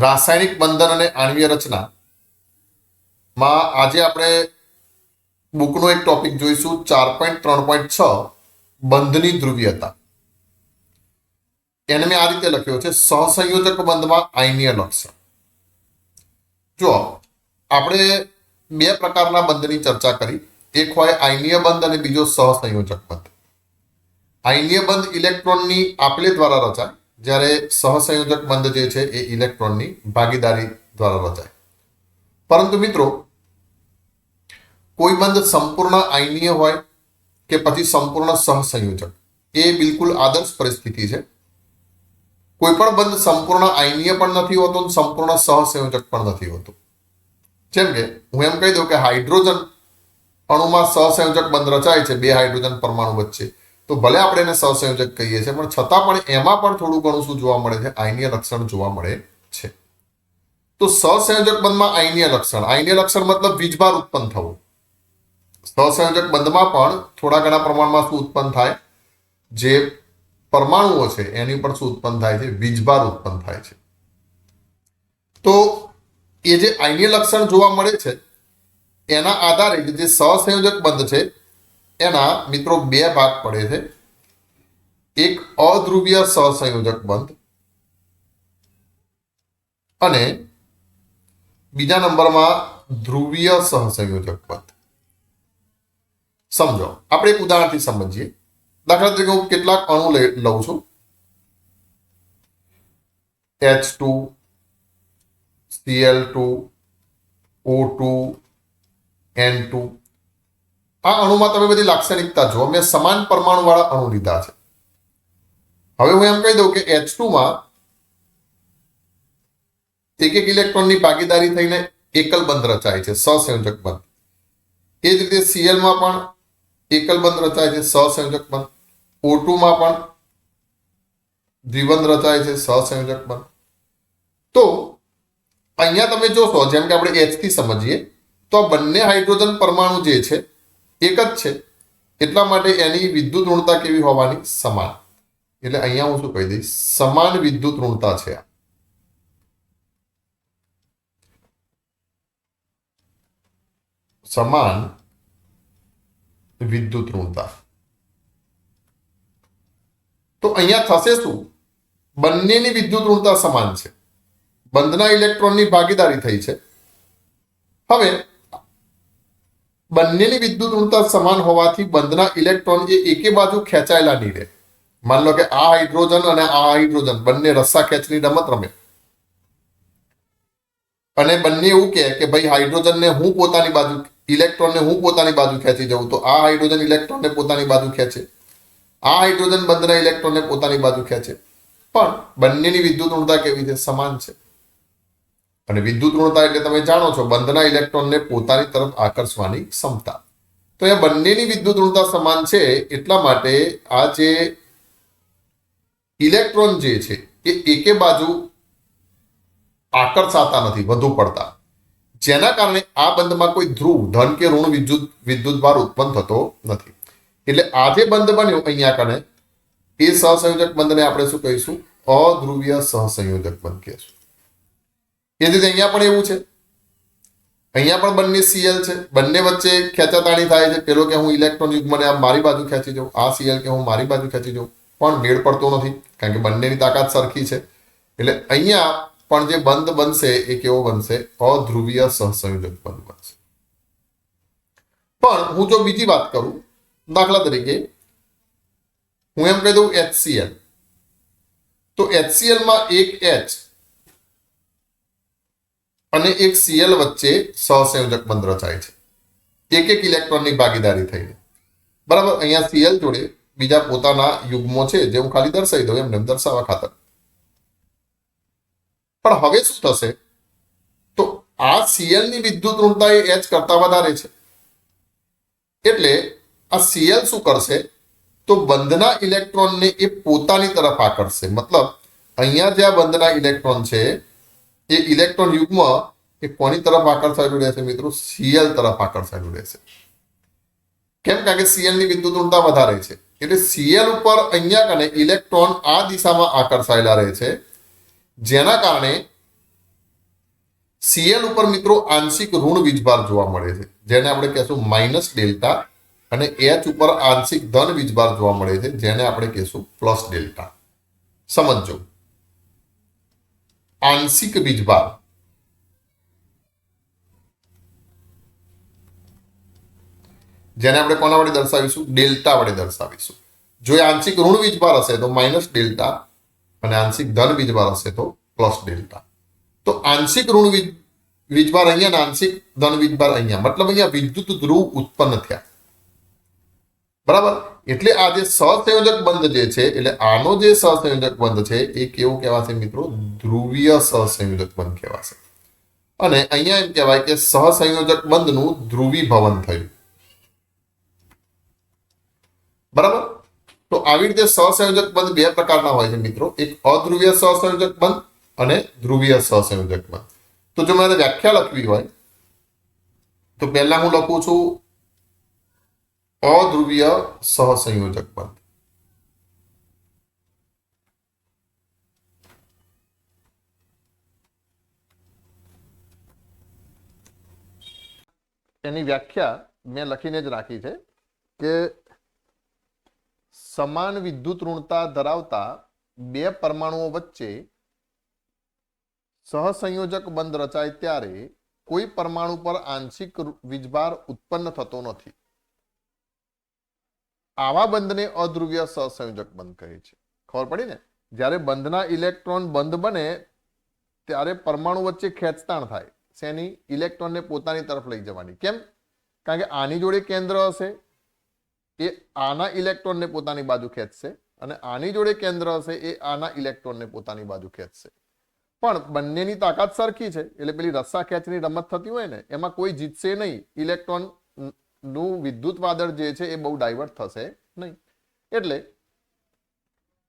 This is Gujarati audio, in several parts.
રાસાયણિક બંધન અને આણ્વીય રચનામાં આજે આપણે બુકનો એક ટોપિક જોઈશું 4.3.6 બંધની ધ્રુવીયતા. એને મેં આ રીતે લખ્યો છે, સહસંયોજક બંધમાં આયનીય લક્ષણ. જો આપણે બે પ્રકારના બંધની ચર્ચા કરી, એક હોય આયનીય બંધ અને બીજો સહસંયોજક બંધ. આયનીય બંધ ઇલેક્ટ્રોનની આપલે દ્વારા રચાય, જ્યારે સહસંયોજક બંધ જે છે એ ઇલેક્ટ્રોનની ભાગીદારી દ્વારા રચાય. પરંતુ મિત્રો, કોઈ બંધ સંપૂર્ણ આયનીય હોય કે પછી સંપૂર્ણ સહસંયોજક, એ બિલકુલ આદર્શ પરિસ્થિતિ છે. કોઈ પણ બંધ સંપૂર્ણ આયનીય પણ નથી હોતો, સંપૂર્ણ સહસંયોજક પણ નથી હોતું. જેમ કે હું એમ કહી દઉં કે હાઇડ્રોજન અણુમાં સહસંયોજક બંધ રચાય છે બે હાઇડ્રોજન પરમાણુ વચ્ચે, તો ભલે આપણે એને સહસંયોજક કહીએ છીએ, પણ છતાં પણ એમાં પણ થોડું ઘણું શું જોવા મળે છે, આયનીય લક્ષણ જોવા મળે છે. તો સહસંયોજક બંધમાં આયનીય લક્ષણ મતલબ વીજભાર ઉત્પન્ન થવું. સહસંયોજક બંધમાં પણ થોડા ઘણા પ્રમાણમાં શું ઉત્પન્ન થાય, જે પરમાણુઓ છે એની પર શું ઉત્પન્ન થાય છે, વીજભાર ઉત્પન્ન થાય છે. તો એ જે આયનીય લક્ષણ જોવા મળે છે એના આધારે જે સહસંયોજક બંધ છે એના મિત્રો બે ભાગ પડે છે. એક અધ્રુવીય સહસંયોજક બંધ અને બીજા નંબરમાં ધ્રુવીય સહસંયોજક બંધ. સમજો, આપણે એક ઉદાહરણથી સમજીએ. દાખલા તરીકે હું કેટલાક અણુ લઉં છું, H2, Cl2, O2, N2. આ અણુમાં તમે બધી લાક્ષણિકતા જુઓ. મેં સમાન પરમાણુ વાળા અણુ લીધા છે. હવે હું એમ કહી દઉં કે H2 માં એક ઇલેક્ટ્રોનની ભાગીદારી થઈને એકલ બંધ રચાય છે, સહસંયોજક બંધ. એ જ રીતે Cl માં પણ એકલ બંધ રચાય છે, સહસંયોજક બંધ. O2 માં પણ દ્વિબંધ રચાય છે, સહસંયોજક બંધ. તો અહીંયા તમે જોશો, જેમ કે આપણે H થી સમજીએ, તો આ બંને હાઇડ્રોજન પરમાણુ જે છે એક જ છે, એટલા માટે એની વિદ્યુત ઋણતા કેવી હોવાની? સમાન. એટલે અહીંયા હું શું કહી દઈશ, સમાન વિદ્યુત ઋણતા છે. સમાન વિદ્યુત ઋણતા. તો અહીંયા થશે શું? બંનેની વિદ્યુત ઋણતા સમાન છે, બંધના ઇલેક્ટ્રોનની ભાગીદારી થઈ છે. હવે બંનેની વિદ્યુત ઋણતા સમાન હોવાથી બંધના ઇલેક્ટ્રોન એ એકે બાજુ ખેંચાયેલા નહીં રહે. માન લો કે આ હાઇડ્રોજન અને આ હાઇડ્રોજન બંને રસ્સા ખેંચની રમત રમે અને બંને એવું કહે કે ભાઈ હાઇડ્રોજનને હું પોતાની બાજુ, ઇલેક્ટ્રોનને હું પોતાની બાજુ ખેંચી જાઉં, તો આ હાઇડ્રોજન ઇલેક્ટ્રોનને પોતાની બાજુ ખેંચે, આ હાઇડ્રોજન બંધના ઇલેક્ટ્રોનને પોતાની બાજુ ખેંચે. પણ બંનેની વિદ્યુત ઋણતા કેવી છે? સમાન છે. અને વિદ્યુત ઋણતા એટલે તમે જાણો છો, બંધના ઇલેક્ટ્રોનને પોતાની તરફ આકર્ષવાની ક્ષમતા. તો એ બંનેની વિદ્યુત ઋણતા સમાન છે, એટલા માટે આ જે ઇલેક્ટ્રોન જે છે એ એકે બાજુ આકર્ષાતા નથી વધુ પડતા, જેના કારણે આ બંધમાં કોઈ ધ્રુવ ધન કે ઋણ વિદ્યુતભાર ઉત્પન્ન થતો નથી. એટલે આ જે બંધ બન્યો અહીંયા કને, એ સહસંયોજક બંધને આપણે શું કહીશું? અધ્રુવીય સહસંયોજક બંધ કહીશું. એ રીતે અહીંયા પણ એવું છે. અહીંયા પણ બંને Cl છે, બંને વચ્ચે ખેંચાતાણી થાય છે. પેલો કે હું ઇલેક્ટ્રોન યુગ્મને આ મારી બાજુ ખેંચી જાઉં, આ Cl કે હું મારી બાજુ ખેંચી જાઉં, પણ મેળ પડતો નથી, કારણ કે બંનેની તાકાત સરખી છે. એટલે અહીંયા પણ જે બંધ બનશે એ કેવો બનશે? અધ્રુવીય સહસંયોજક બંધ બનશે. પણ હું જો બીજી વાત કરું, દાખલા તરીકે હું એમ કહી દઉં HCl, તો HCl માં એક H અને એક Cl વચ્ચે સહસંયોજક બંધ રચાય છે, એક ઇલેક્ટ્રોનની ભાગીદારી થઈને. બરાબર, અહીંયા Cl જોડે બીજા પોતાના યુગ્મો છે, જે હું ખાલી દર્શાવી દઉં એમને દર્શાવવા ખાતર. પણ હવે શું થશે? તો આ Cl ની વિદ્યુત ઋણતા એ H કરતા વધારે છે. એટલે આ Cl શું કરશે? તો બંધના ઇલેક્ટ્રોનને એ પોતાની તરફ આકર્ષશે. મતલબ અહીંયા જે આ બંધના ઇલેક્ટ્રોન છે એ ઇલેક્ટ્રોન યુગ્મ એ કોની તરફ આકર્ષાયેલું રહેશે મિત્રો? Cl તરફ આકર્ષાયેલું રહેશે. કેમ? કારણ કે Cl ની વિદ્યુત ઋણતા વધારે છે. એટલે Cl ઉપર અહીંયા કને ઇલેક્ટ્રોન આ દિશામાં આકર્ષાયેલા રહે છે, જેના કારણે Cl ઉપર મિત્રો આંશિક ઋણ વીજભાર જોવા મળે છે, જેને આપણે કહેશું માઇનસ ડેલ્ટા, અને H ઉપર આંશિક ધન વીજભાર જોવા મળે છે, જેને આપણે કહેશું પ્લસ ડેલ્ટા. સમજો, આંશિક વીજભાર જેને આપણે કોના વડે દર્શાવીશું? ડેલ્ટા વડે દર્શાવીશું. જો એ આંશિક ઋણ વીજભાર હશે તો માઇનસ ડેલ્ટા, અને આંશિક ધન વીજભાર હશે તો પ્લસ ડેલ્ટા. તો આંશિક ઋણ વીજભાર અહીંયા અને આંશિક ધન વીજભાર અહીંયા, મતલબ અહીંયા વિદ્યુત ધ્રુવ ઉત્પન્ન થયા. બરાબર. એટલે આ જે સહસંયોજક બંધ જે છે, એટલે આનો જે સહસંયોજક બંધ છે એ કેવો કહેવાશે મિત્રો? ધ્રુવીય સહસંયોજક બંધ કહેવાશે. અને અહીંયા એમ કહેવાય કે સહસંયોજક બંધનું ધ્રુવીભવન થયું. બરાબર. તો આવી રીતે સહસંયોજક બંધ બે પ્રકારના હોય છે મિત્રો, એક અધ્રુવીય સહસંયોજક બંધ અને ધ્રુવીય સહસંયોજક બંધ. તો જો મારે વ્યાખ્યા લખવી હોય તો પહેલા હું લખું છું અધ્રુવીય સહસંયોજક બંધ. એની વ્યાખ્યા મેં લખીને જ રાખી છે કે સમાન વિદ્યુત ઋણતા ધરાવતા બે પરમાણુઓ વચ્ચે સહસંયોજક બંધ રચાય ત્યારે કોઈ પરમાણુ પર આંશિક વીજભાર ઉત્પન્ન થતો નથી. આવા બંધને અધ્રુવીય સહસંયોજક બંધ કહે છે. ખબર પડી ને? જ્યારે બંધના ઇલેક્ટ્રોન બંધ બને ત્યારે પરમાણુ વચ્ચે ખેંચતાણ થાય. શેની? ઇલેક્ટ્રોનને પોતાની તરફ લઈ જવાની. કેમ? કારણ કે આની જોડે કેન્દ્ર હશે, એ આના ઇલેક્ટ્રોનને પોતાની બાજુ ખેંચશે, અને આની જોડે કેન્દ્ર હશે, એ આના ઇલેક્ટ્રોનને પોતાની બાજુ ખેંચશે. પણ બંનેની તાકાત સરખી છે, એટલે પેલી રસ્સા ખેંચની રમત થતી હોય ને, એમાં કોઈ જીતશે નહીં. ઇલેક્ટ્રોન નું વિદ્યુત વાદળ જે છે એ બહુ ડાયવર્ટ થશે નહીં. એટલે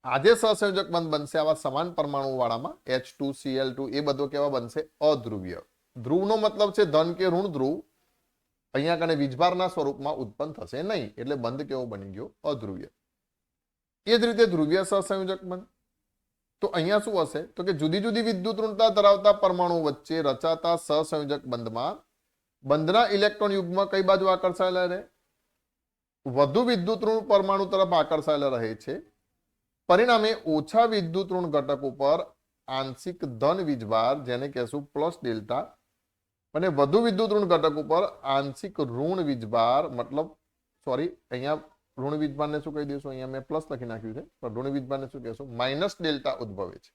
આજે સહસંયોજક બંધ બનશે આવા સમાન પરમાણુ વાળામાં H2Cl2, એ બધો કેવા બનશે? અધ્રુવીય. ધ્રુવનો મતલબ છે ધન કે ઋણ ધ્રુવ. અહીંયા કને વીજભારના સ્વરૂપમાં ઉત્પન્ન થશે નહીં, એટલે બંધ કેવો બની ગયો? અધ્રુવીય. એ જ રીતે ધ્રુવીય સહસંયોજક બંધ. તો અહીંયા શું હશે? તો કે જુદી જુદી વિદ્યુત ઋણતા ધરાવતા પરમાણુ વચ્ચે રચાતા સહસંયોજક બંધમાં બંધના ઇલેક્ટ્રોન યુગ્મ કઈ બાજુ આકર્ષાયેલા રહે? વધુ વિદ્યુત ઋણ પરમાણુ તરફ આકર્ષાયેલા રહે છે. પરિણામે ઓછા વિદ્યુત ઋણ ઘટક ઉપર આંશિક ધન વીજભાર, જેને કહેશું પ્લસ ડેલ્ટા, અને વધુ વિદ્યુત ઋણ ઘટક ઉપર આંશિક ઋણ વીજભાર, મતલબ સોરી, અહીંયા ઋણ વીજભારને શું કહી દઈશું? અહીંયા મેં પ્લસ લખી નાખ્યું છે, પણ ઋણ વીજભારને શું કહેશું? માઇનસ ડેલ્ટા ઉદ્ભવે છે.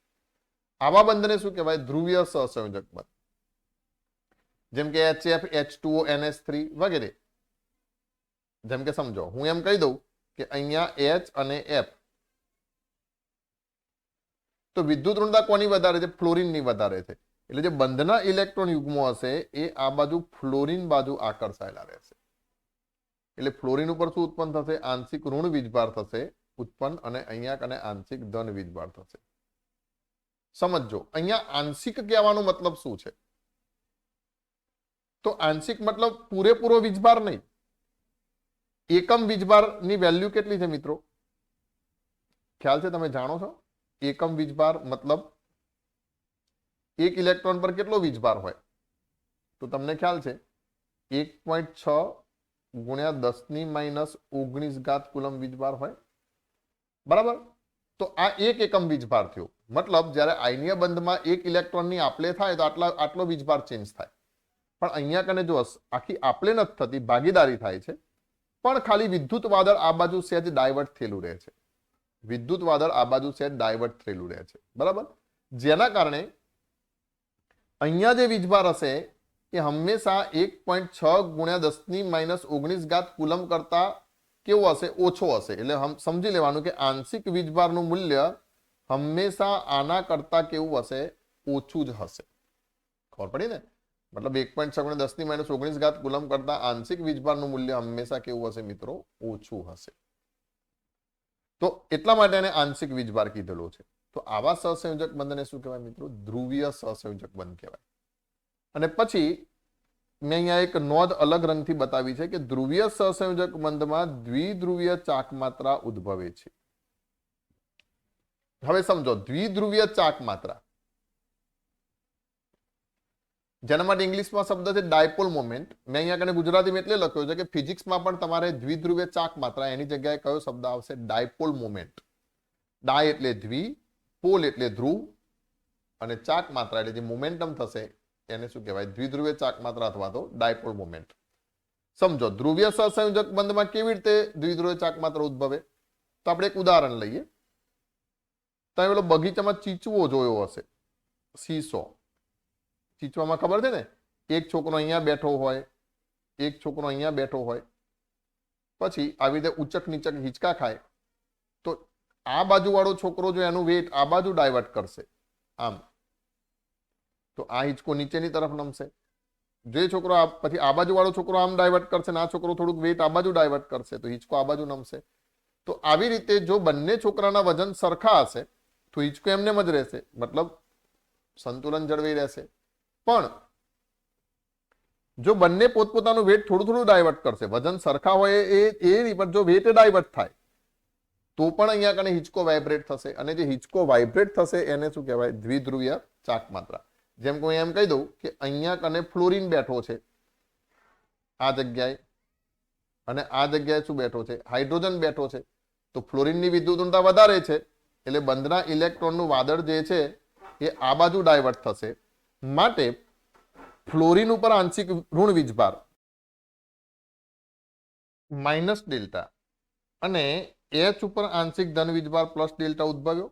આવા બંધને શું કહેવાય? ધ્રુવીય સહસંયોજક બંધ. જેમ કે HF, H2O, NH3 વગેરે. જેમ કે સમજો, હું એમ કહી દઉં કે અહીંયા H અને F, તો વિદ્યુત ઋણતા કોની વધારે છે? ફ્લોરિનની વધારે છે. એટલે જે બંધના ઇલેક્ટ્રોન યુગ્મો હશે એ આ બાજુ ફ્લોરિન બાજુ આકર્ષાયેલા રહેશે. એટલે ફ્લોરિન ઉપર શું ઉત્પન્ન થશે? આંશિક ઋણ વીજભાર થશે ઉત્પન્ન, અને અહીંયા કને આંશિક ધન વીજભાર થશે. સમજો, અહીંયા આંશિક કહેવાનો મતલબ શું છે? તો આંશિક મતલબ પૂરેપૂરો વીજભાર નહીં. એકમ વીજભારની વેલ્યુ કેટલી છે મિત્રો? ખ્યાલ છે? તમે જાણો છો એકમ વીજભાર મતલબ એક ઇલેક્ટ્રોન પર કેટલો વીજભાર હોય? તો તમને ખ્યાલ છે 1.6 ગુણ્યા 10⁻⁹ કુલમ વીજભાર હોય. બરાબર. તો આ એક એકમ વીજભાર થયો. મતલબ જ્યારે આયનીય બંધમાં એક ઇલેક્ટ્રોનની આપલે થાય તો આટલો વીજભાર ચેન્જ થાય. પણ અહીંયા કને જો આખી આપલે નથી થતી, ભાગીદારી થાય છે, પણ ખાલી વિદ્યુત વાદળ આ બાજુ સહેજ ડાયવર્ટ થયેલું રહે છે. વિદ્યુત વાદળ આ બાજુ સહેજ ડાયવર્ટ થયેલું રહે છે. બરાબર. જેના કારણે અહીંયા જે વીજભાર હશે એ હંમેશા 1.6 ગુણ્યા 10⁻⁹ કુલમ કરતા કેવો હશે? ઓછો હશે. એટલે સમજી લેવાનું કે આંશિક વીજભારનું મૂલ્ય હંમેશા આના કરતા કેવું હશે? ઓછું જ હશે. ખબર પડી ને? મતલબ 1.6 ગુણ્યા 10⁻⁹ કુલમ કરતા આંશિક વીજભારનું મૂલ્ય હંમેશા કેવું હશે મિત્રો? ઓછું હશે. તો એટલા માટે એને આંશિક વીજભાર કીધેલો છે. તો આવા સહસંયોજક બંધને શું કહેવાય મિત્રો? ધ્રુવીય સહસંયોજક બંધ કહેવાય. અને પછી મેં અહીંયા એક નોંધ અલગ રંગથી બતાવી છે કે ધ્રુવીય સહસંયોજક બંધમાં દ્વિધ્રુવીય ચાક માત્રા ઉદ્ભવે છે. હવે સમજો, દ્વિધ્રુવીય ચાક માત્રા જેના માટે ઇંગ્લિશમાં શબ્દ છે ડાયપોલ મોમેન્ટ. મેં અહીંયા કને ગુજરાતીમાં એટલે લખ્યો છે કે ફિઝિક્સમાં પણ તમારે દ્વિધ્રુવીય ચાક માત્રા એની જગ્યાએ કયો શબ્દ આવશે? Dipole moment. ડાય એટલે દ્વિ, પોલ એટલે ધ્રુવ, અને ચાક માત્રા એટલે જે મોમેન્ટમ થશે એને શું કહેવાય? દ્વિધ્રુવીય ચાક માત્રા અથવા તો ડાયપોલ મોમેન્ટ. સમજો ધ્રુવીય સહસંયોજક બંધમાં કેવી રીતે દ્વિધ્રુવીય ચાક માત્રા ઉદ્ભવે? તો આપણે એક ઉદાહરણ લઈએ. તમે પેલો બગીચામાં ચીચવો જોયો હશે, સીસો. ચીચવામાં ખબર છે ને, એક છોકરો અહીંયા બેઠો હોય, એક છોકરો અહીંયા બેઠો હોય, પછી આવી રીતે ઉચક નીચક હિંચકા ખાય, તો આ બાજુ વાળો છોકરો જો એનું વેટ આ બાજુ ડાયવર્ટ કરશે આમ, તો આ હિંચકો નીચેની તરફ નમશે. જે છોકરો પછી આ બાજુ વાળો છોકરો આમ ડાયવર્ટ કરશે ને આ છોકરો થોડુંક વેટ આ બાજુ ડાયવર્ટ કરશે, તો હિંચકો આ બાજુ નમશે. તો આવી રીતે જો બંને છોકરાના વજન સરખા હશે તો હિંચકો એમને જ રહેશે, મતલબ સંતુલન જળવાઈ રહેશે. પણ જો બંને પોતપોતાનું વેટ થોડું થોડું ડાયવર્ટ કરશે, વજન સરખા હોય એ નહીં, પણ જો વેટ ડાયવર્ટ થાય તો પણ અહીંયા કને હિંચકો વાઇબ્રેટ થશે, અને જે હિંચકો વાઇબ્રેટ થશે એને શું કહેવાય? દ્વિધ્રુવીય ચાક માત્રા. જેમ કે હું એમ કહી દઉં કે અહીંયા કને ફ્લોરિન બેઠો છે આ જગ્યાએ, અને આ જગ્યાએ શું બેઠો છે? હાઇડ્રોજન બેઠો છે. તો ફ્લોરિનની વિદ્યુતઋણતા વધારે છે એટલે બંધના ઇલેક્ટ્રોનનું વાદળ જે છે એ આ બાજુ ડાયવર્ટ થશે. માટે ફ્લોરિન ઉપર આંશિક ઋણ વીજભાર માઇનસ ડેલ્ટા અને એચ ઉપર આંશિક ધન વીજભાર પ્લસ ડેલ્ટા ઉદ્ભવ્યો.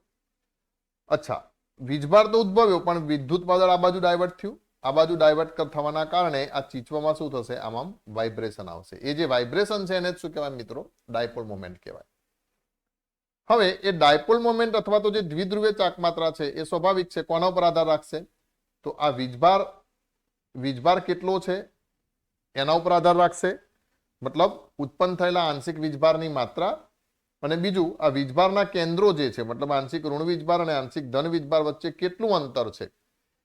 અચ્છા, વીજભાર તો ઉદ્ભવ્યો પણ વિદ્યુત વાદળ આ બાજુ ડાયવર્ટ થયું. આ બાજુ ડાયવર્ટ થવાના કારણે આ ચીચવામાં શું થશે? આમાં વાઇબ્રેશન આવશે. એ જે વાઇબ્રેશન છે એને શું કહેવાય મિત્રો? ડાયપોલ મોમેન્ટ કહેવાય. હવે એ ડાયપોલ મોમેન્ટ અથવા તો જે દ્વિધ્રુવીય ચાક માત્રા છે એ સ્વાભાવિક છે. કોના ઉપર આધાર રાખશે? તો આ વીજભાર કેટલો છે એના ઉપર આધાર રાખશે, મતલબ ઉત્પન્ન થયેલા આંશિક વીજભારની માત્રા, અને બીજું આ વીજભારના કેન્દ્રો જે છે, મતલબ આંશિક ઋણ વીજભાર અને આંશિક ધન વીજભાર વચ્ચે કેટલું અંતર છે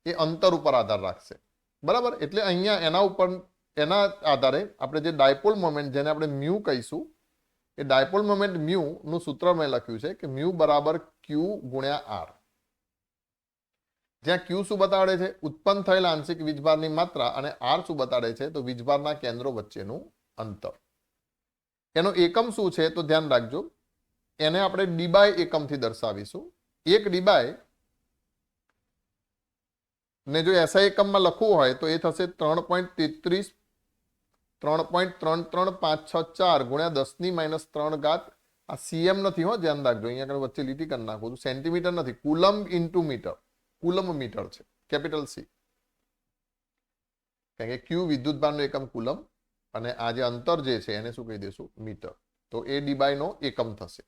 એ અંતર ઉપર આધાર રાખશે. બરાબર? એટલે અહીંયા એના આધારે આપણે જે ડાયપોલ મોમેન્ટ, જેને આપણે મ્યુ કહીશું, એ ડાયપોલ મોમેન્ટ મ્યુ નું સૂત્ર મેં લખ્યું છે કે મ્યુ બરાબર ક્યુ ગુણ્યા આર. જ્યાં ક્યુ શું બતાડે છે? ઉત્પન્ન થયેલા આંશિક વીજભારની માત્રા, અને આર શું બતાડે છે? તો વીજભારના કેન્દ્રો વચ્ચેનું અંતર. એનો એકમ શું છે તો ધ્યાન રાખજો, એને આપણે ડીબાય એકમથી દર્શાવીશું. એક ડીબાય ને જો એસઆઈ એકમમાં લખવું હોય તો એ થશે 3.33.3.33564 ગુણ્યા 10⁻³ ઘાત. આ સીએમ નથી હો, ધ્યાન રાખજો, અહીંયા વચ્ચે લીટી કરી નાખું. સેન્ટીમીટર નથી, coulomb into metre. Coulomb metre છે, કેપિટલ સી, કારણ કે ક્યુ વિદ્યુતભારનો એકમ કુલમ અને આ જે અંતર જે છે એને શું કહી દઈશું? મીટર. તો એ ડીબાય નો એકમ થશે.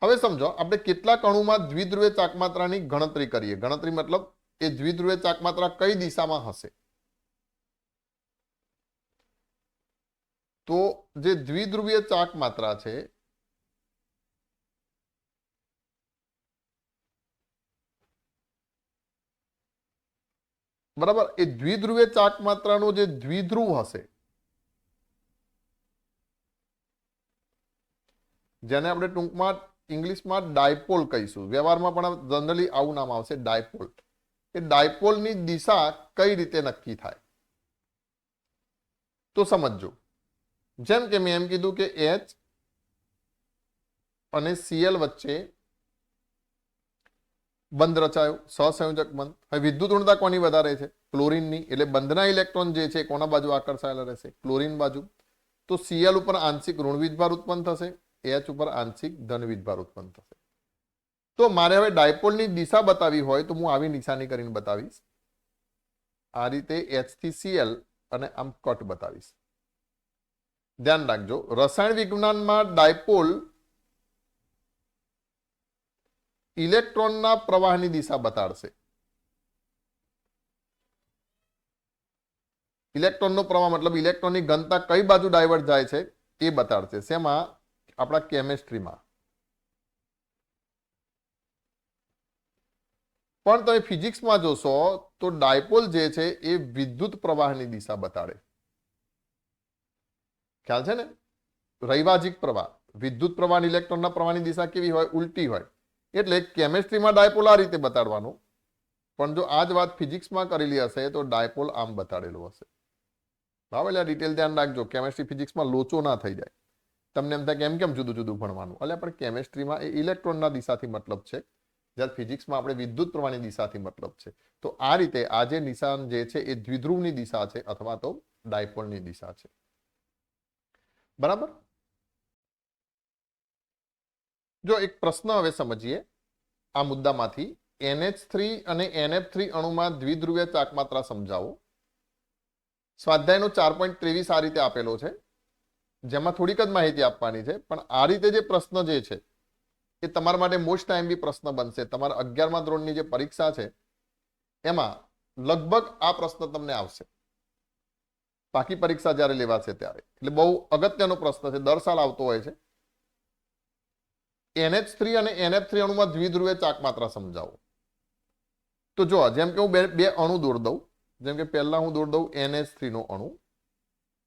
હવે સમજો આપણે કેટલાક અણુમાં દ્વિધ્રુવીય ચાકમાત્રાની ગણતરી કરીએ. ગણતરી મતલબ એ દ્વિધ્રુવીય ચાકમાત્રા કઈ દિશામાં હશે? તો જે દ્વિધ્રુવીય ચાકમાત્રા છે બરાબર, એ દ્વિધ્રુવીય ચાકમાત્રાનો જે દ્વિધ્રુવ હશે, જેને આપણે ટૂંકમાં ઇંગ્લિશમાં ડાયપોલ કહીશું, વ્યવહારમાં પણ જનરલી આવું નામ આવશે, ડાયપોલ. એ ડાયપોલની દિશા કઈ રીતે નક્કી થાય તો સમજજો. જેમ કે મેં એમ કીધું કે એચ અને સીએલ વચ્ચે બંધ રચાયો, સહસંયોજક બંધ. હવે વિદ્યુતઋણતા કોની વધારે છે? ક્લોરીનની. એટલે બંધના ઇલેક્ટ્રોન જે છે કોના બાજુ આકર્ષાયેલા રહેશે? ક્લોરીન બાજુ. તો સીએલ ઉપર આંશિક ઋણ વીજભાર ઉત્પન્ન થશે, એચ ઉપર આંશિક ધન વીજભાર ઉત્પન્ન થશે. તો મારે હવે ડાયપોલની દિશા બતાવી હોય તો હું આવી નિશાની કરીને બતાવીશ. આ રીતે એચ થી સીએલ અને આમ કટ બતાવીશ. ધ્યાન રાખજો, રસાયણ વિજ્ઞાનમાં ડાયપોલ ઇલેક્ટ્રોનના પ્રવાહની દિશા બતાડશે. ઇલેક્ટ્રોનનો પ્રવાહ મતલબ ઇલેક્ટ્રોનની ઘનતા કઈ બાજુ ડાયવર્ટ જાય છે એ બતાડશે. શેમાં? આપણા કેમેસ્ટ્રીમાં. પણ તમે ફિઝિક્સમાં જોશો તો ડાયપોલ જે છે એ વિદ્યુત પ્રવાહની દિશા બતાડે. ખ્યાલ છે ને? રૈવાજિક પ્રવાહ, વિદ્યુત પ્રવાહ, ઇલેક્ટ્રોનના પ્રવાહની દિશા કેવી હોય? ઉલટી હોય. એટલે કેમેસ્ટ્રીમાં ડાયપોલ આ રીતે બતાડવાનું પણ જો આ જ વાત ફિઝિક્સમાં કરેલી હશે તો ડાયપોલ આમ બતાડેલું હશે. બરાબર, એટલે ડિટેલ ધ્યાન રાખજો, કેમેસ્ટ્રી ફિઝિક્સમાં લોચો ના થઈ જાય. તમને એમ થાય કે કેમ જુદું જુદું ભણવાનું, એટલે પણ કેમેસ્ટ્રીમાં એ ઇલેક્ટ્રોનના દિશાથી મતલબ છે, જ્યારે ફિઝિક્સમાં આપણે વિદ્યુત પ્રવાહની દિશાથી મતલબ છે. તો આ રીતે આ જે નિશાન જે છે એ દ્વિધ્રુવની દિશા છે અથવા તો ડાયપોલની દિશા છે. બરાબર. જો એક પ્રશ્ન હવે સમજીએ આ મુદ્દામાંથી, NH3 અને NF3 અણુમાં દ્વિધ્રુવીય ચાકમાત્રા સમજાવો. સ્વાધ્યાયનો 4.23 આ રીતે આપેલો છે, જેમાં થોડીક જ માહિતી આપવાની છે, પણ આ રીતે જે પ્રશ્ન જે છે એ તમારા માટે મોસ્ટ ટાઈમલી પ્રશ્ન બનશે. તમારા 11મા ધોરણની જે પરીક્ષા છે એમાં લગભગ આ પ્રશ્ન તમને આવશે, બાકી પરીક્ષા જ્યારે લેવાશે ત્યારે. એટલે બહુ અગત્યનો પ્રશ્ન છે, દર સાલ આવતો હોય છે. NH3 અને NF3 અણુમાં દ્વિધ્રુવીય ચાકમાત્રા સમજાવો. તો જો જેમ કે હું બે અણુ દોર દઉં, જેમ કે પહેલા હું દોર દઉં NH3 નો અણુ.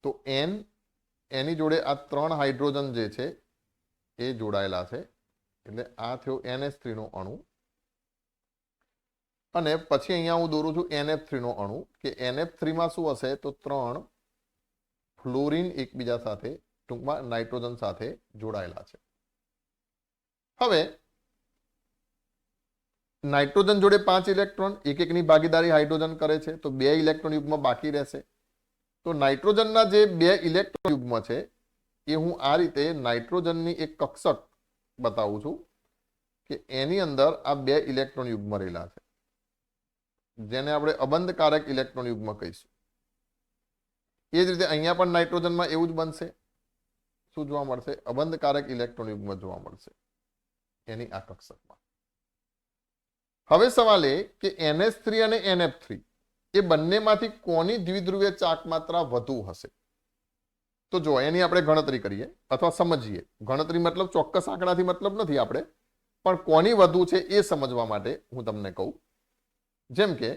તો એની જોડે આ 3 હાઇડ્રોજન જે છે એ જોડાયેલા છે, એટલે આ થયો NH3 નો અણુ. અને પછી અહીંયા હું દોરું છું NF3 નો અણુ, કે NF3 માં શું હશે, તો 3 ફ્લોરિન એકબીજા સાથે, ટૂંકમાં નાઇટ્રોજન સાથે જોડાયેલા છે. હવે નાઇટ્રોજન જોડે 5 ઇલેક્ટ્રોન, એક એકની ભાગીદારી હાઇડ્રોજન કરે છે, તો 2 ઇલેક્ટ્રોન યુગ્મ બાકી રહેશે. તો નાઇટ્રોજનના જે 2 ઇલેક્ટ્રોન યુગ્મ છે એ હું આ રીતે નાઇટ્રોજનની એક કક્ષક બતાવું છું, કે એની અંદર આ 2 ઇલેક્ટ્રોન યુગ્મ રહેલા છે, જેને આપણે અબંધકારક ઇલેક્ટ્રોન યુગ્મ કહીશું. એ જ રીતે અહીંયા પણ નાઇટ્રોજનમાં એવું જ બનશે. શું જોવા મળશે? અબંધકારક ઇલેક્ટ્રોન યુગ્મ જોવા મળશે એની આ કક્ષકમાં. હવે સવાલ એ કે NH3 અને NF3 એ બંનેમાંથી કોની દ્વિધ્રુવીય ચાકમાત્રા વધુ હશે? તો જો એની આપણે ગણતરી કરીએ અથવા સમજીએ. ગણતરી મતલબ ચોક્કસ આંકડાથી મતલબ નથી આપણે, પણ કોની વધુ છે એ સમજવા માટે હું તમને કહું. જેમ કે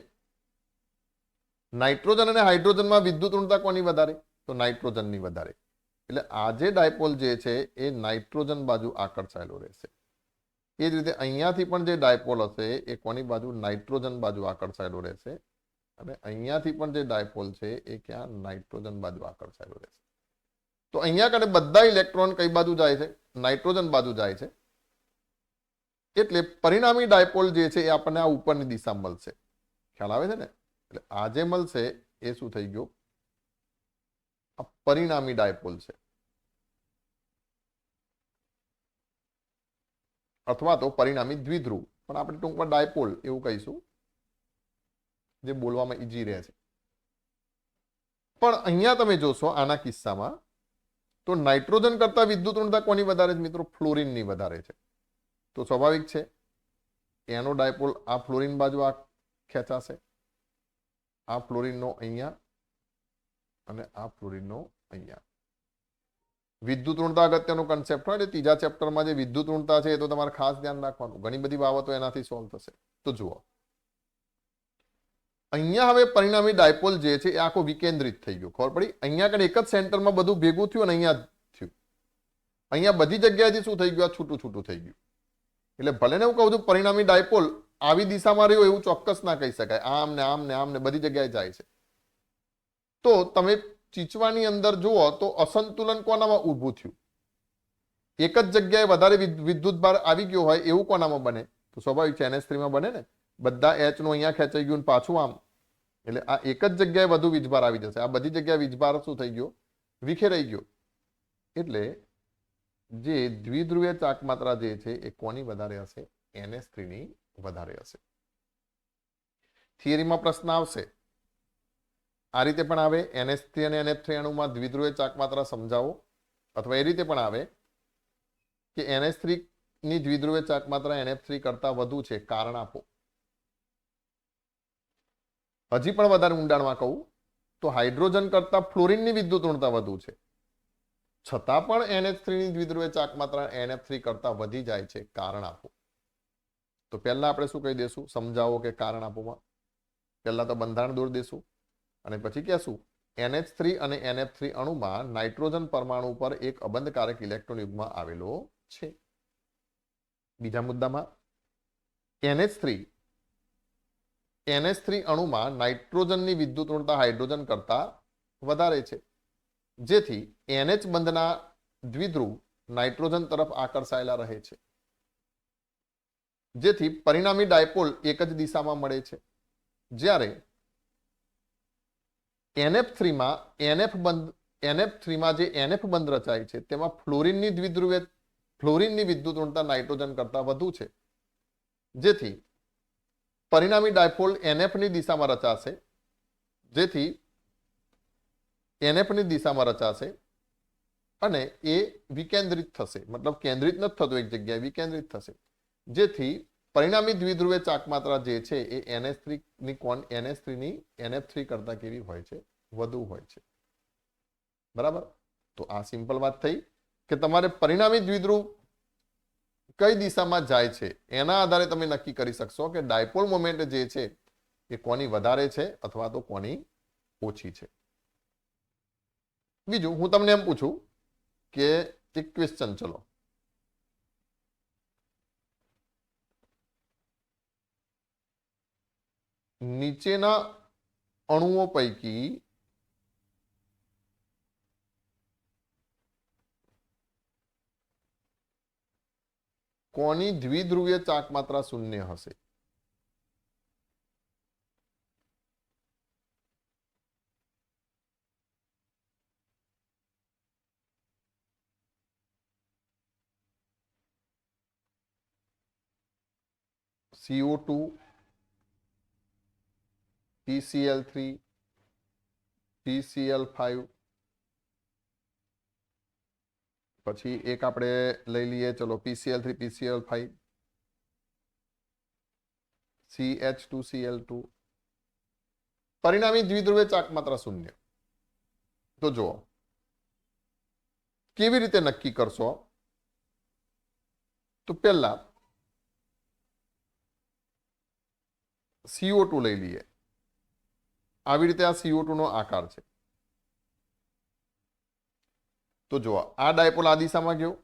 નાઇટ્રોજન અને હાઇડ્રોજનમાં વિદ્યુત ઋણતા કોની વધારે? તો નાઇટ્રોજનની વધારે. એટલે આ જે ડાયપોલ જે છે એ નાઇટ્રોજન બાજુ આકર્ષાયેલો રહેશે. એ જ રીતે અહીંયાથી પણ જે ડાયપોલ હશે એ કોની બાજુ? નાઇટ્રોજન બાજુ આકર્ષાયેલો રહેશે. અને અહીંયાથી પણ જે ડાયપોલ છે એ ક્યાં? નાઇટ્રોજન બાજુ આકર્ષાયેલો રહેશે. તો અહીંયા કને બધા ઇલેક્ટ્રોન કઈ બાજુ જાય છે? નાઇટ્રોજન બાજુ જાય છે. એટલે પરિણામી ડાયપોલ જે છે એ આપણને આ ઉપરની દિશા મળશે. ખ્યાલ આવે છે ને? એટલે આ જે મળશે એ શું થઈ ગયો? આ પરિણામી ડાયપોલ છે, અથવા તો પરિણામી દ્વિધ્રુવ, પણ આપણે ટૂંકમાં ડાયપોલ એવું કહીશું, જે બોલવામાં ઈજી રહે છે. પણ અહીંયા તમે જોશો આના કિસ્સામાં તો નાઇટ્રોજન કરતા વિદ્યુત ઋણતા કોની વધારે છે મિત્રો? ફ્લોરિનની વધારે છે. તો સ્વાભાવિક છે એનો ડાયપોલ આ ફ્લોરિન બાજુ આ ખેંચાશે, આ ફ્લોરિનનો અહીંયા અને આ ફ્લોરિનનો અહીંયા. વિદ્યુત ઋણતા અગત્યનો કન્સેપ્ટ હોય, એટલે ત્રીજા ચેપ્ટરમાં જે વિદ્યુત ઋણતા છે એ તો તમારે ખાસ ધ્યાન રાખવાનું. ઘણી બધી બાબતો એનાથી સોલ્વ થશે. તો જુઓ અહીંયા હવે પરિણામી ડાયપોલ જે છે એ આખો વિકેન્દ્રિત થઈ ગયો. ખબર પડી? અહીંયા કને એક જ સેન્ટરમાં બધું ભેગું થયું અને અહીંયા થયું. અહીંયા બધી જગ્યાએથી શું થઈ ગયું? આ છૂટું છૂટું થઈ ગયું. એટલે ભલે ને હું કહું છું પરિણામી ડાયપોલ આવી દિશામાં રહ્યો એવું ચોક્કસ ના કહી શકાય. આમ ને આમ ને આમ ને બધી જગ્યાએ જાય છે. તો તમે ચીચવાની અંદર જુઓ તો અસંતુલન કોનામાં ઊભું થયું? એક જ જગ્યાએ વધારે વિદ્યુત ભાર આવી ગયો હોય એવું કોનામાં બને? તો સ્વાભાવિક છે NH3 માં બને ને. બધા H નું અહીંયા ખેંચાઈ ગયું પાછું આમ, એટલે આ એક જ જગ્યાએ વધુ વીજભાર આવી જશે. આ બધી જગ્યાએ વીજભાર શું થઈ ગયો? વિખેરાઈ ગયો. એટલે જે દ્વિધ્રુવીય ચાકમાત્રા જે છે એ કોની વધારે હશે? NH3 ની વધારે હશે. થિયરીમાં પ્રશ્ન આવશે આ રીતે પણ આવે, NH3 અને NF3 અણુમાં દ્વિધ્રુવીય ચાકમાત્રા સમજાવો. અથવા એ રીતે પણ આવે કે NH3 ની દ્વિધ્રુવીય ચાકમાત્રા NF3 કરતા વધુ છે, કારણ આપો. હજી પણ વધારે ઊંડાણમાં કહું તો હાઇડ્રોજન કરતા ફ્લોરિનની વિદ્યુત ઋણતા વધુ છે, છતાં પણ NH3 ની દ્વિધ્રુવીય ચાકમાત્રા NF3 કરતા વધી જાય છે, કારણ આપો. તો પહેલા આપણે શું કહી દેશું? સમજાવો કે કારણ આપોમાં. પહેલા તો બંધારણ દોરી દેશું અને પછી કહેશું NH3 અને NF3 અણુમાં નાઇટ્રોજન પરમાણુ પર એક અબંધકારક ઇલેક્ટ્રોન યુગ્મ આવેલો છે. બીજા મુદ્દામાં NH3 NH3 અણુમાં નાઇટ્રોજનની વિદ્યુત ઋણતા હાઇડ્રોજન કરતા વધારે છે, જેથી NH બંધના દ્વિધ્રુવ નાઇટ્રોજન તરફ આકર્ષાયેલા રહે છે, જેથી પરિણામી ડાયપોલ એક જ દિશામાં મળે છે. જ્યારે NF3માં જે NF બંધ રચાય છે તેમાં ફ્લોરિનની વિદ્યુત ઋણતા નાઇટ્રોજન કરતા વધુ છે, જેથી પરિણામી ડાયપોલ NFની દિશામાં રચાશે અને એ વિકેન્દ્રિત થશે, મતલબ કેન્દ્રિત નથી થતું એક જગ્યાએ, વિકેન્દ્રિત થશે, જેથી પરિણામી દ્વિધ્રુવે ચાકમાત્રા જે છે એ NH3ની NF3 કરતા કેવી હોય છે? વધુ હોય છે. બરાબર. તો આ સિમ્પલ વાત થઈ કે તમારે પરિણામી દ્વિધ્રુવ કઈ દિશામાં જાય છે એના આધારે તમે નક્કી કરી શકશો કે ડાયપોલ મોમેન્ટ જે છે એ કોની વધારે છે અથવા તો કોની ઓછી છે. બીજું હું તમને એમ પૂછું કે એક ક્વેશ્ચન, ચલો નીચેના અણુઓ પૈકી કોની દ્વિધ્રુવીય ચાકમાત્રા શૂન્ય હશે? CO2, PCl3, PCl5, પછી એક આપણે લઈ લઈએ, ચલો PCl3, PCl5, CH2Cl2. પરિણામી દ્વિધ્રુવીય ચાકમાત્રા શૂન્ય. તો જુઓ કેવી રીતે નક્કી કરશો? તો પહેલા CO2 લઈ લઈએ. આવી રીતે આ CO2 નો આકાર છે. તો જુઓ, આ ડાયપોલ આ દિશામાં ગયો,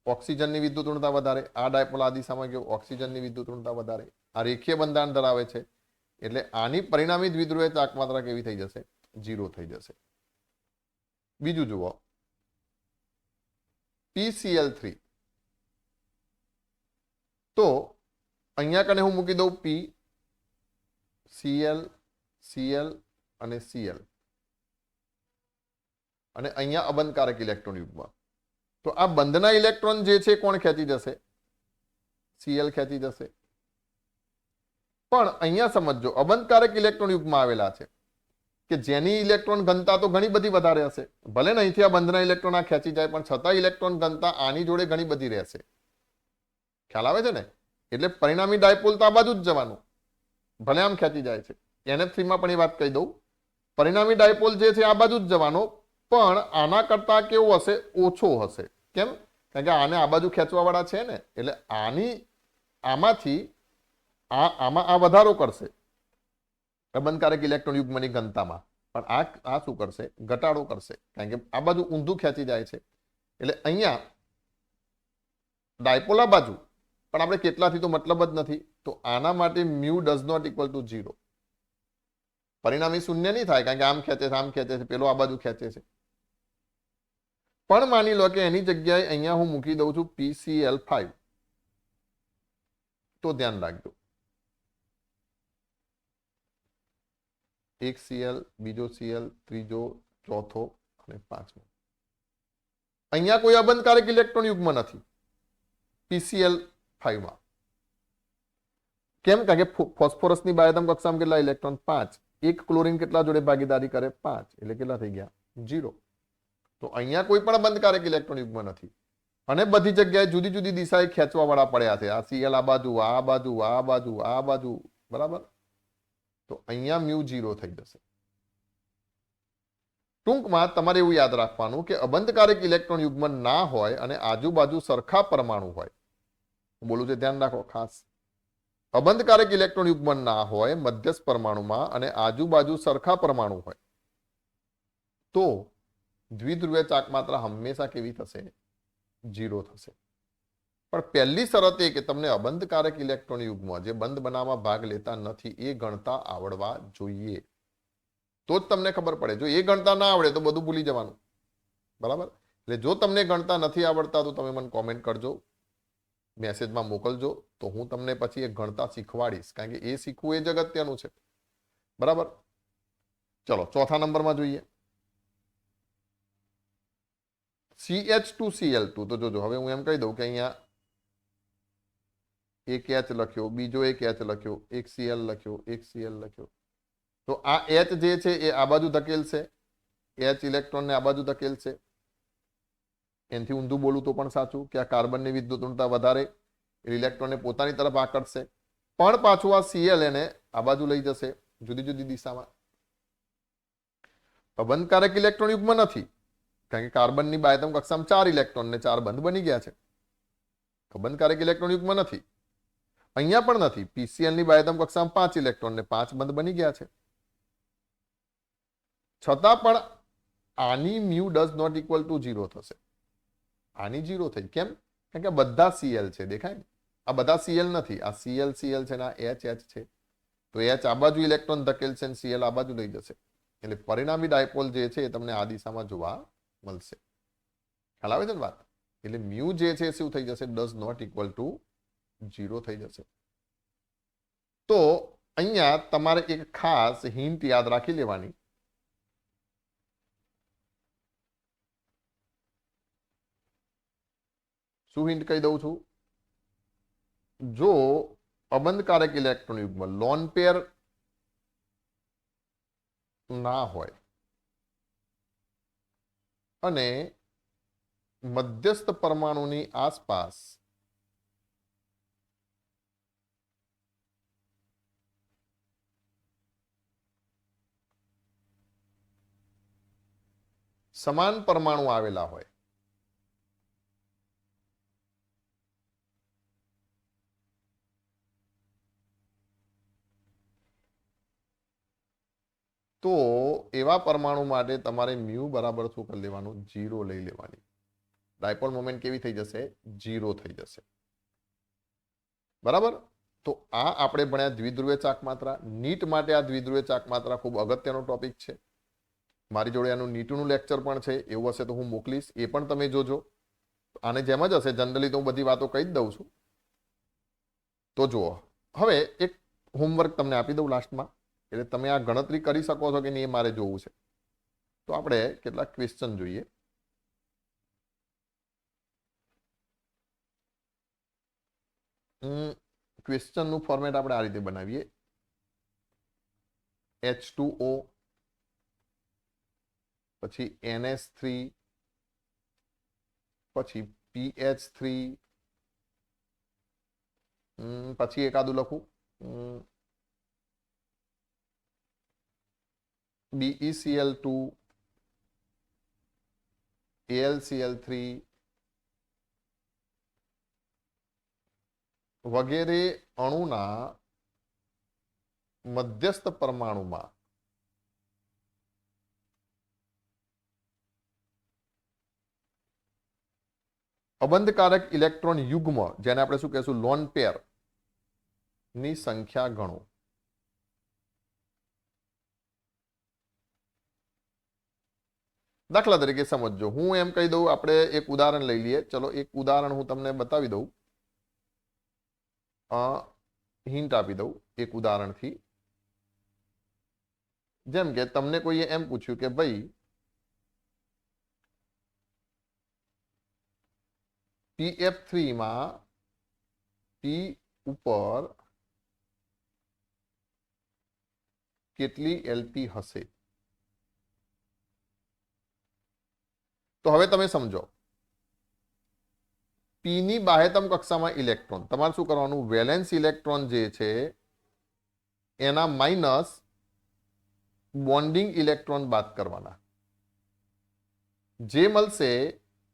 ઓક્સિજનની વિદ્યુત ઋણતા વધારે. આ ડાયપોલ આ દિશામાં ગયો, ઓક્સિજનની વિદ્યુત ઋણતા વધારે. આ રેખીય બંધારણ ધરાવે છે, એટલે આની પરિણામી દ્વિધ્રુવીય ચાકમાત્રા કેવી થઈ જશે? 0 થઈ જશે. બીજું જુઓ, PCl3. તો અહીંયા કને હું મૂકી દઉં P, Cl, Cl અને Cl, અને અહીંયા અબંધકારક ઇલેક્ટ્રોન યુગ્મ. તો આ બંધના ઇલેક્ટ્રોન જે છે કોણ ખેંચી જશે? Cl ખેંચી જશે. પણ અહીંયા સમજો, અબંધકારક ઇલેક્ટ્રોન યુગ્મમાં આવેલા છે કે જેની ઇલેક્ટ્રોન ઘનતા તો ઘણી બધી વધારે હશે. ભલે ને અહીંથી આ બંધના ઇલેક્ટ્રોન આ ખેંચી જાય, પણ છતાં ઇલેક્ટ્રોન ઘનતા આની જોડે ઘણી બધી રહેશે. ખ્યાલ આવે છે ને? એટલે પરિણામી ડાયપોલ તો આ બાજુ જ જવાનું, ભલે આમ ખેંચી જાય છે. NF3માં પણ એ વાત કહી દઉં, પરિણામી ડાયપોલ જે છે આ બાજુ જ જવાનો, પણ આના કરતા કેવો હશે? ઓછો હશે. કેમ? કારણ કે આને આ બાજુ ખેંચવા વાળા છે ને, એટલે આમાંથી આમાં આ વધારો કરશે અબંધકારક ઇલેક્ટ્રોન યુગ્મની ઘનતામાં, પણ આ શું કરશે? ઘટાડો કરશે, કારણ કે આ બાજુ ઊંધું ખેંચી જાય છે. એટલે અહીંયા ડાયપોલ આ બાજુ, પણ આપણે કેટલાથી તો મતલબ જ નથી. તો આના માટે mu does not equal to 0. પરિણામી શૂન્ય નહીં થાય, કારણ કે આમ ખેંચે છે, પેલો આ બાજુ ખેંચે છે. પણ માની લો કે એની જગ્યાએ અહીંયા હું મૂકી દઉં છું PCl5. તો ધ્યાન રાખજો, એક Cl, બીજો Cl, ત્રીજો, ચોથો અને પાંચમો. અહીંયા કોઈ અબંધકારક ઇલેક્ટ્રોન યુગ્મ નથી PCl5માં. કેમ? કારણ કે ફોસ્ફરસની બાયતમ કક્ષામાં કેટલા ઇલેક્ટ્રોન? 5. એક ક્લોરીન કેટલા જોડે ભાગીદારી કરે? 5. એટલે કેટલા થઈ ગયા? 0. તો અહીંયા કોઈ પણ અબંધકારક ઇલેક્ટ્રોન યુગ્મ નથી, અને બધી જગ્યાએ જુદી જુદી દિશાએ ખેંચવા વાળા પડ્યા છે. આ Cl આ બાજુ, આ બાજુ, આ બાજુ, આ બાજુ. બરાબર. તો અહીંયા મ્યુ 0 થઈ જશે. ટૂંકમાં તમારે એવું યાદ રાખવાનું કે અબંધકારક ઇલેક્ટ્રોન યુગ્મ ના હોય અને આજુબાજુ સરખા પરમાણુ હોય. બોલું છે, ધ્યાન રાખો ખાસ. અબંધકારક ઇલેક્ટ્રોન યુગ્મ ના હોય મધ્યસ્થ પરમાણુમાં અને આજુબાજુ સરખા પરમાણુ હોય, તો દ્વિધ્રુવીય ચાકમાત્રા હંમેશા કેવી થશે? 0 થશે. પણ પહેલી શરત એ કે તમને અબંધકારક ઇલેક્ટ્રોન યુગ્મ જે બંધ બનાવવામાં ભાગ લેતા નથી એ ગણતા આવડવા જોઈએ, તો જ તમને ખબર પડે. જો એ ગણતા ના આવડે તો બધું ભૂલી જવાનું. બરાબર? એટલે જો તમને ગણતા નથી આવડતા તો તમે મને કોમેન્ટ કરજો, મેસેજમાં મોકલજો, તો હું તમને પછી એ ગણતા શીખવાડીશ, કારણ કે એ શીખવું એ જ અગત્યનું છે. બરાબર? ચલો ચોથા નંબરમાં જોઈએ CH2Cl2. તો જોજો, હવે હું એમ કહી દઉં કે અહીંયા એક H લખ્યો, બીજો એક H લખ્યો, એક Cl લખ્યો, એક Cl લખ્યો. તો આ H જે છે એ આ બાજુ ધકેલશે, H ઇલેક્ટ્રોનને આ બાજુ ધકેલશે. એનાથી ઊંધું બોલું તો પણ સાચું કે આ કાર્બનની વિદ્યુતઋણતા વધારે, ઇલેક્ટ્રોનને પોતાની તરફ આકર્ષશે, પણ પાછું આ Cl એને આ બાજુ લઈ જશે જુદી જુદી દિશામાં. અબંધકારક ઇલેક્ટ્રોન યુગ્મ નથી, કારણ કે કાર્બનની બાહ્યતમ કક્ષામાં 4 ઇલેક્ટ્રોન ને 4 બંધ બની ગયા છે. અબંધકારક ઇલેક્ટ્રોન યુગ્મ નથી. અહીંયા પણ નથી. PCl ની બાહ્યતમ કક્ષામાં 5 ઇલેક્ટ્રોન ને 5 બંધ બની ગયા છે. છતાં પણ આની mu does not equal to 0 થશે. આની 0 થઈ. કેમ? કારણ કે બધા Cl છે, દેખાય ને? આ બધા Cl નથી, આ Cl છે ને આ H છે. તો H આ બાજુ ઇલેક્ટ્રોન ધકેલશે અને Cl આ બાજુ લઈ જશે. એટલે પરિણામી ડાયપોલ જે છે એ તમને આ દિશામાં જોવા મળશે. ખ્યાલ આવે છે ને વાત? એટલે મ્યુ જે છે શું થઈ જશે? ડઝ નોટ ઇક્વલ ટુ 0 થઈ જશે. તો અહીંયા તમારે એક ખાસ હિન્ટ યાદ રાખી લેવાની. શું હિન્ટ કહી દઉં છું? જો અબંધકારક ઇલેક્ટ્રોન યુગ્મ લોન પેર ના હોય અને મધ્યસ્થ પરમાણુની આસપાસ સમાન પરમાણુ આવેલા હોય, તો એવા પરમાણુ માટે તમારે મ્યુ બરાબર શું કરી લેવાનું? 0 લઈ લેવાની. ડાયપોલ મોમેન્ટ કેવી થઈ જશે? 0 થઈ જશે. બરાબર? તો આ આપણે ભણ્યા દ્વિધ્રુવીય ચાકમાત્રા. નીટ માટે આ દ્વિધ્રુવીય ચાકમાત્રા ખૂબ અગત્યનો ટોપિક છે. મારી જોડે આનું નીટનું લેક્ચર પણ છે, એવું હશે તો હું મોકલીશ, એ પણ તમે જોજો. આને જેમ જ હશે, જનરલી તો હું બધી વાતો કહી જ દઉં છું. તો જુઓ, હવે એક હોમવર્ક તમને આપી દઉં લાસ્ટમાં, એટલે તમે આ ગણતરી કરી શકો છો કે નહીં એ મારે જોવું છે. તો આપણે કેટલાક ક્વેશ્ચન જોઈએ. ક્વેશ્ચનનું ફોર્મેટ આપણે આ રીતે બનાવીએ. H2O, પછી NH3, પછી PH3, પછી એકાદું લખું BeCl2, AlCl3 વગેરે અણુના મધ્યસ્થ પરમાણુમાં અબંધકારક ઇલેક્ટ્રોન યુગ્મ, જેને આપણે શું કહેશું? લોન પેર ની સંખ્યા ગણો. દાખલા તરીકે સમજો, હું એમ કહી દઉં, આપણે એક ઉદાહરણ લઈ લઈએ. ચલો એક ઉદાહરણ હું તમને બતાવી દઉં, હિન્ટ આપી દઉં એક ઉદાહરણથી. જેમ કે તમને કોઈએ એમ પૂછ્યું કે ભાઈ PF3 માં P ઉપર કેટલી LP હશે? તો હવે તમે સમજો, P ની બાહ્યતમ કક્ષામાં ઇલેક્ટ્રોન, તમારે શું કરવાનું? વેલેન્સ ઇલેક્ટ્રોન જે છે એના માઇનસ બોન્ડિંગ ઇલેક્ટ્રોન બાદ કરવાના. જે મળશે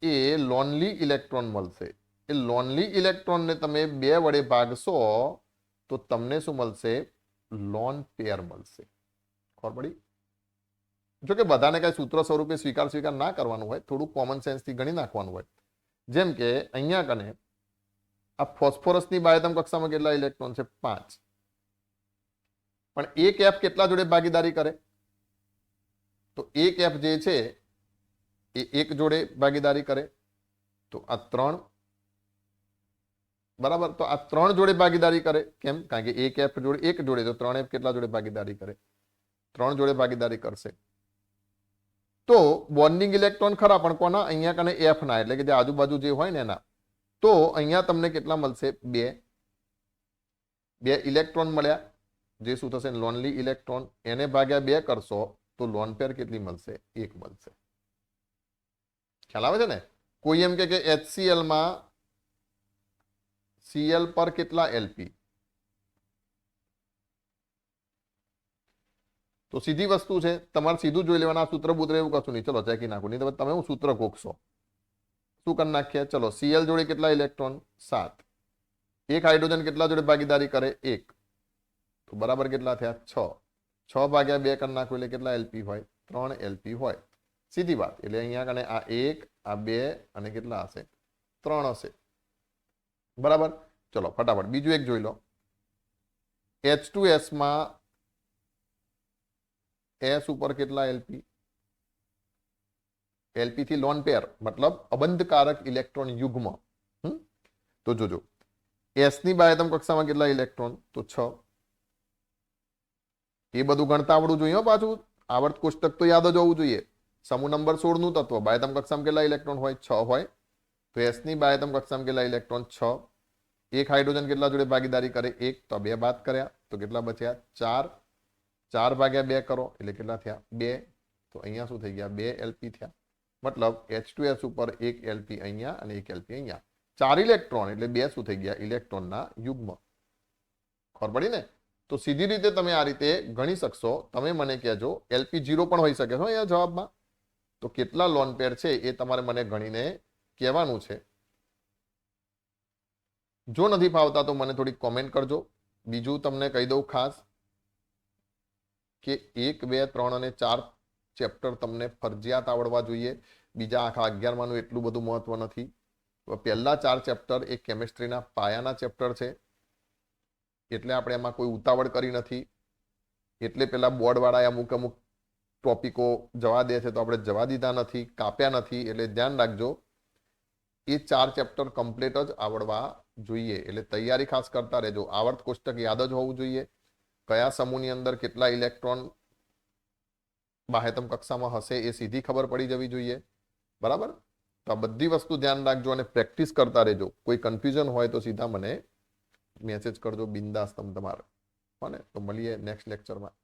એ લોનલી ઇલેક્ટ્રોન મળશે. એ લોનલી ઇલેક્ટ્રોનને તમે 2 વડે ભાગશો તો તમને શું મળશે? લોન પેર મળશે. ખબર પડી? જો કે બધાને કઈ સૂત્ર સ્વરૂપે સ્વીકાર ના કરવાનું હોય, થોડું કોમન સેન્સથી ગણી નાખવાનું હોય. જેમ કે અહીંયા કને આ ફોસ્ફરસની બાહ્યતમ કક્ષામાં કેટલા ઇલેક્ટ્રોન છે? 5. પણ એક એફ કેટલા જોડે ભાગીદારી કરે? તો એક એફ જે છે એ એક જોડે ભાગીદારી કરે, તો આ 3, બરાબર. તો આ 3 જોડે ભાગીદારી કરે. કેમ? કારણ કે એક એફ જોડે એક જોડે, તો 3 એફ કેટલા જોડે ભાગીદારી કરે? 3 જોડે ભાગીદારી કરશે. તો બોન્ડિંગ ઇલેક્ટ્રોન ખરા, પણ કોના? અહીંયા કને એફ ના, એટલે કે જે આજુબાજુ જે હોય ને એના. તો અહીંયા તમને કેટલા મળશે? 2 ઇલેક્ટ્રોન મળ્યા, જે શું થશે? Lonely electron. એને ભાગ્યા 2 કરશો તો લોન પેર કેટલી મળશે? 1 મળશે. ખ્યાલ આવે છે ને? કોઈ એમ કે HCl માં Cl પર કેટલા એલપી? તો સીધી વસ્તુ છે, તમારે સીધું જોઈ લેવાના. સૂત્ર બુત્ર એવું કશું નહીં. ચલો ચેકી નાખું, નહીં તો તમે હું સૂત્ર ગોખશો. શું કરી નાખીએ? ચલો, Cl જોડે કેટલા ઇલેક્ટ્રોન? 7. એક હાઇડ્રોજન કેટલા જોડે ભાગીદારી કરે? 1. તો બરાબર કેટલા થયા? 6. 6 ભાગ્યા 2 કરી નાખો એટલે કેટલા એલપી હોય? 3 એલપી હોય. સીધી વાત. એટલે અહીંયા કને આ 1, આ 2 અને કેટલા હશે? 3 હશે. બરાબર. ચલો ફટાફટ બીજું એક જોઈ લો. H2S માં S ઉપર કેટલા એલપી? એલપી થી લોન પેર, મતલબ અબંધકારક ઇલેક્ટ્રોન યુગ્મ. તો જોજો, S ની બાહ્યતમ કક્ષામાં કેટલા ઇલેક્ટ્રોન? તો 6. એ બધું ગણતા આવડવું જોઈએ પાછું. આવર્ત કોષ્ટક તો યાદ જ હોવું જોઈએ. સમૂહ નંબર 16 નું તત્વ, બાહ્યતમ કક્ષામાં કેટલા ઇલેક્ટ્રોન હોય? 6 હોય. તો S ની બાહ્યતમ કક્ષામાં કેટલા ઇલેક્ટ્રોન? 6. એક હાઇડ્રોજન કેટલા જોડે ભાગીદારી કરે? 1. તો 2 બાદ કર્યા તો કેટલા બચ્યા? 4. 4 ભાગ્યા 2 કરો એટલે કેટલા થયા? 2. તો અહીંયા શું થઈ ગયા? 2 એલપી થયા. મતલબ H2S ઉપર 1 એલપી અહીંયા અને 1 એલપી અહીંયા. 4 ઇલેક્ટ્રોન એટલે 2 શું થઈ ગયા? ઇલેક્ટ્રોનના યુગ્મ. ખબર પડી ને? તો સીધી રીતે તમે આ રીતે ગણી શકશો. તમે મને કહેજો, એલપી 0 પણ હોઈ શકે છે અહીંયા જવાબમાં. તો કેટલા લોન પેર છે એ તમારે મને ગણીને કહેવાનું છે. જો નથી ફાવતા તો મને થોડી કોમેન્ટ કરજો. બીજું તમને કહી દઉં ખાસ કે 1, 2, 3 અને 4 ચેપ્ટર તમને ફરજિયાત આવડવા જોઈએ. બીજા આખા 11 માનું એટલું બધું મહત્વ નથી. પહેલા 4 ચેપ્ટર એ કેમિસ્ટ્રીના પાયાના ચેપ્ટર છે, એટલે આપણે એમાં કોઈ ઉતાવળ કરી નથી. એટલે પેલા બોર્ડવાળા અમુક ટોપિકો જવા દે છે તો આપણે જવા દીધા નથી, કાપ્યા નથી. એટલે ધ્યાન રાખજો, એ 4 ચેપ્ટર કમ્પ્લીટ જ આવડવા જોઈએ. એટલે તૈયારી ખાસ કરતા રહેજો. આવર્ત કોષ્ટક યાદ જ હોવું જોઈએ. કયા સમૂહની અંદર કેટલા ઇલેક્ટ્રોન બાહ્યતમ કક્ષામાં હશે એ સીધી ખબર પડી જવી જોઈએ. બરાબર. તો આ બધી વસ્તુ ધ્યાન રાખજો અને પ્રેક્ટિસ કરતા રહેજો. કોઈ કન્ફ્યુઝન હોય તો સીધા મને મેસેજ કરજો બિંદાસ તમારે. હો ને? તો મળીએ નેક્સ્ટ લેક્ચરમાં.